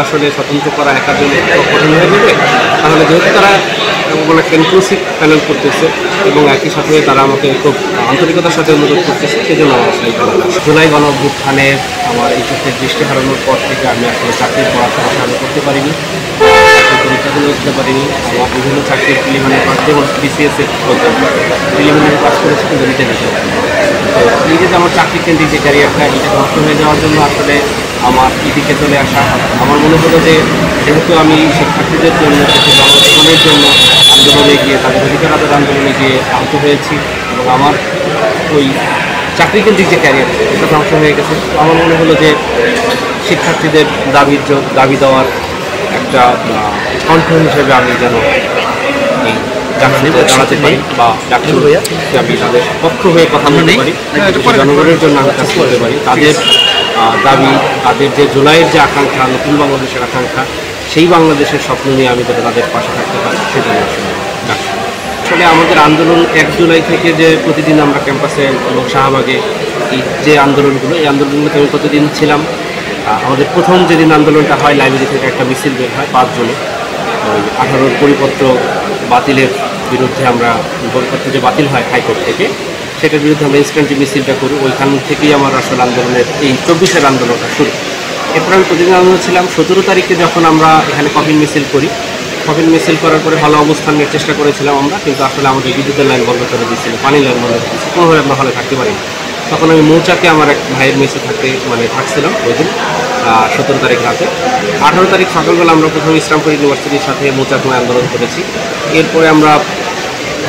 আসলে স্বতন্ত্র করা একার জন্য কঠিন হয়ে যাবে। তাহলে যেহেতু তারা বলে ইনক্লুসিভ প্যানেল করতেছে এবং একই সাথে তারা আমাকে খুব আন্তরিকতার সাথে অনুরোধ করতেছে, সেই জন্য আমার আসলে জুলাই গণ অভ্যুত্থানে আমার এই চোখের দৃষ্টি হারানোর পর থেকে আমি আসলে চাকরির পড়াশোনা চালু করতে পারিনি, পরীক্ষাগুলো দিতে পারিনি। আমার বিভিন্ন চাকরির প্রিলিমিনারি পাস, যেমন বিসিএসের প্রিলিমিনারি পাস করেছি কিন্তু দিতে দিতে পারি। তো এই যে আমার চাকরি কেন্দ্রিক যে ক্যারিয়ারটা, এটা নষ্ট হয়ে যাওয়ার জন্য আসলে আমার এদিকে চলে আসা। আমার মনে হলো যে যেহেতু আমি শিক্ষার্থীদের জন্য, জনগণের জন্য আন্দোলনে গিয়ে, তাদের অধিকার আদায়ের আন্দোলনে গিয়ে আহত হয়েছি এবং আমার ওই চাকরি কেন্দ্রিক যে ক্যারিয়ার, এটা ধ্বংস হয়ে গেছে। আমার মনে হলো যে শিক্ষার্থীদের দাবি দেওয়ার একটা কণ্ঠ হিসেবে আমি যেন এই জানাতে পারি বা আমি তাদের পক্ষ হয়ে কথা বলতে পারি, জনগণের জন্য আমি কাজ করতে পারি। তাদের দাবি, তাদের যে জুলাইয়ের যে আকাঙ্ক্ষা, নতুন বাংলাদেশের আকাঙ্ক্ষা, সেই বাংলাদেশের স্বপ্ন নিয়ে আমি যাতে তাদের পাশে থাকতে পারি, সেজন্য আসলে আমাদের আন্দোলন 1 জুলাই থেকে যে প্রতিদিন আমরা ক্যাম্পাসে এবং শাহবাগে এই যে আন্দোলনগুলো, এই আন্দোলনগুলোতে আমি প্রতিদিন ছিলাম। আমাদের প্রথম যেদিন আন্দোলনটা হয়, লাইব্রেরি থেকে একটা মিছিল বের হয় 5 জনে, 18 পরিপত্র বাতিলের বিরুদ্ধে। আমরা পরিপত্র যে বাতিল হয় হাইকোর্ট থেকে, সেটার বিরুদ্ধে আমরা ইনস্ট্যান্ট মিছিলটা করি। ওইখান থেকেই আমার আসলে আন্দোলনের এই 24-এর আন্দোলনটা শুরু। এরপর আমি প্রতিদিন আন্দোলন ছিলাম। 17 তারিখে যখন আমরা এখানে কফিন মিছিল করি, কফিন মিছিল করার পরে ভালো অবস্থান নিয়ে চেষ্টা করেছিলাম আমরা, কিন্তু আসলে আমাদের বিদ্যুতের লাইন বন্ধ করে দিয়েছিল, পানির লাইন বন্ধ করে দিয়েছিল, কোনোভাবে আমরা হলে থাকতে পারি। তখন আমি মৌচাকে আমার এক ভাইয়ের মেসে থাকছিলাম ওই দিন 17 তারিখ রাতে। 18 তারিখ সকালবেলা আমরা প্রথম ইসলামপুর ইউনিভার্সিটির সাথে মৌচাকময় আন্দোলন করেছি। এরপরে আমরা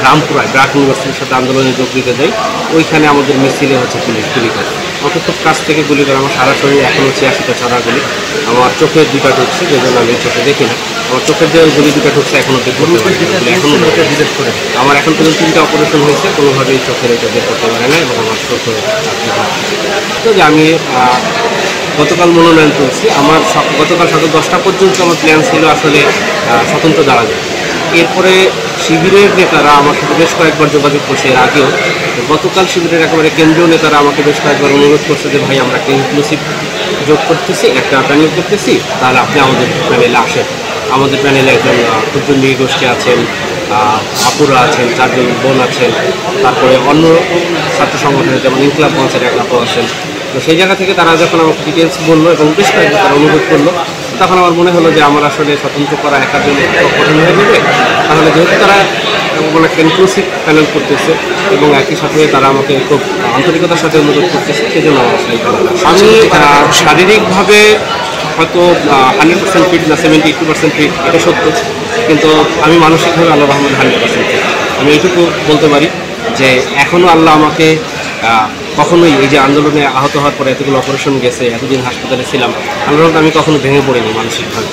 রামপুরায় ব্রাক ইউনিভার্সিটির সাথে আন্দোলনে যোগ দিতে যাই। ওইখানে আমাদের মিছিলে গুলি করে, আমাকে খুব কাছ থেকে গুলি করে। আমার সারা শরীরে এখনও 86টা ছড়া গুলি। আমার চোখের 2টা ঢুকছে, যে জন্য আমি চোখে দেখি না। আমার চোখের যে গুলি 2টা ঢুকছে এখনও বের করতে পারি, এখনও ডিটেক্ট করে। আমার এখন পর্যন্ত 3টা অপারেশন হয়েছে, কোনোভাবেই চোখের এটা বের করতে পারে না এবং আমার চোখে তো যে আমি গতকাল মনোনয়ন তুলছি। আমার গতকাল সকাল 10টা পর্যন্ত আমার প্ল্যান ছিল আসলে স্বতন্ত্র দাঁড়াবে। এরপরে শিবিরের নেতারা আমার সাথে বেশ কয়েকবার যোগাযোগ করছে এর আগেও। গতকাল শিবিরের একেবারে কেন্দ্রীয় নেতারা আমাকে বেশ কয়েকবার অনুরোধ করছে যে ভাই, আমরা একটা ইনক্লুসিভ যোগ করতেছি, একটা প্যানেল করতেছি, তাহলে আপনি আমাদের প্যানেলে আসেন। আমাদের প্যানেলে একজন ক্ষুদ্র নৃগোষ্ঠী আছেন, আপুরা আছেন, 4 জন বোন আছেন, তারপরে অন্য ছাত্র সংগঠনের যেমন ইনকলাব মঞ্চের এক আপু আছেন। তো সেই জায়গা থেকে তারা যখন আমাকে ডিটেলস বললো এবং বেশ কয়েকবার তারা অনুরোধ করলো, তখন আমার মনে হলো যে আমার আসলে স্বতন্ত্র করা একার জন্য কঠিন হয়ে যাবে। তাহলে যেহেতু তারা ইনক্লুসিভ প্যানেল করতেছে এবং একই সাথে তারা আমাকে খুব আন্তরিকতার সাথে অনুরোধ করতেছে, সেই জন্য আমার আসলে আমি শারীরিকভাবে হয়তো 100% ফিট না, 70-80% ফিট, এটা সত্য। কিন্তু আমি মানসিকভাবে আল্লাহ রহমান 100% ফিট। আমি এইটুকু বলতে পারি যে এখনও আল্লাহ আমাকে কখনোই, এই যে আন্দোলনে আহত হওয়ার পরে এতগুলো অপারেশন গেছে, এতদিন হাসপাতালে ছিলাম, আল্লাহ রহমান আমি কখনো ভেঙে পড়িনি মানসিকভাবে।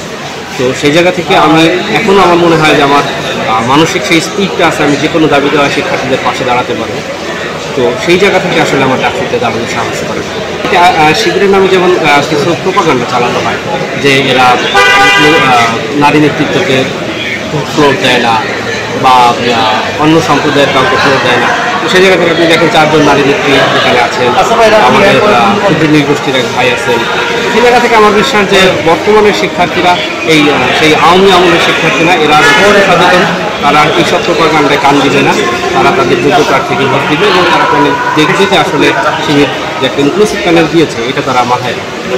তো সেই জায়গা থেকে আমি এখনও আমার মনে হয় যে আমার মানসিক সেই স্পিডটা আছে, আমি যে কোনো দাবি দেওয়া শিক্ষার্থীদের পাশে দাঁড়াতে পারবো। তো সেই জায়গা থেকে আসলে আমার চাকরিতে দাঁড়ানোর সাহস করে। এটা শিবিরের নামে যেমন কিছু প্রোপাগান্ডা চালানো হয় যে এরা নারী নেতৃত্বকে ফ্লোর দেয় না বা অন্য সম্প্রদায়ের কাউকে ফ্লোর দেয় না। তো সেই জায়গা থেকে আপনি দেখেন 4 জন নারী নেত্রী এখানে আছেন, আমাদের ক্ষুদ্র নৃগোষ্ঠীর এক ভাই আছেন। সেই জায়গা থেকে আমার বিশ্বাস যে বর্তমানের শিক্ষার্থীরা সেই আওয়ামী আমলের শিক্ষার্থীরা, এরা সচেতন, তারা এইসব প্রোপাগান্ডায় কান দিবে না। তারা তাদের যোগ্য প্রার্থীকে ভোট দিবে এবং তারা প্যানেল দেখবে যে আসলে শিবির যে একটা ইনক্লুসিভ প্যানেল দিয়েছে, এটা তারা মাথায়